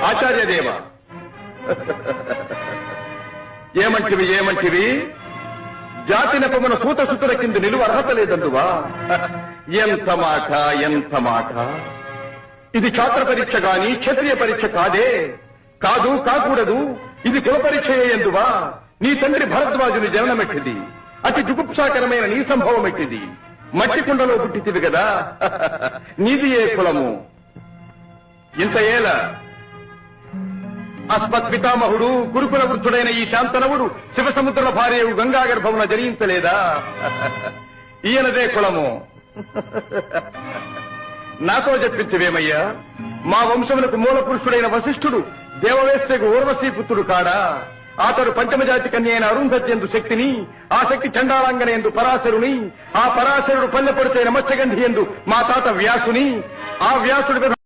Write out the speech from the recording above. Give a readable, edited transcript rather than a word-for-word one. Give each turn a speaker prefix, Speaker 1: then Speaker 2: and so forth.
Speaker 1: ఆచార్యదేవ ఏమంటివి జాతి నెపమున సూతసుతుల కింద నిలువ అర్హత లేదందువా? ఎంత మాట ఇది ఛాత్ర పరీక్ష గాని క్షత్రియ పరీక్ష కాదే. కాకూడదు. ఇది కుల పరీక్ష ఎందువా? నీ తండ్రి భరద్వాజుని జననమెట్టిది. అతి జుగుప్సాకరమైన నీ సంభవం ఎట్టిది. మట్టి కుండలో పుట్టితివి కదా. నీది ఏ కులము? ఇంత ఏల అస్మత్పితామహుడు గురుకుల వృద్ధుడైన ఈ శాంతనవుడు శివసముద్రుల భార్యవు గంగా గర్భమున జరించలేదా? ఈయనదే కులము. నాతో చెప్పించువేమయ్యా? మా వంశమునకు మూల పురుషుడైన వశిష్ఠుడు దేవవేశ్యకు ఊర్వశీపుత్రుడు కాడా? అతడు పంచమజాతి కన్య అయిన అరుంధత్యందు శక్తిని, ఆ శక్తి చండాలాంగన ఎందు పరాశరుని, ఆ పరాశరుడు పల్లెపొడిచైన మత్స్యగంధి ఎందు మా తాత వ్యాసుని, ఆ వ్యాసుడి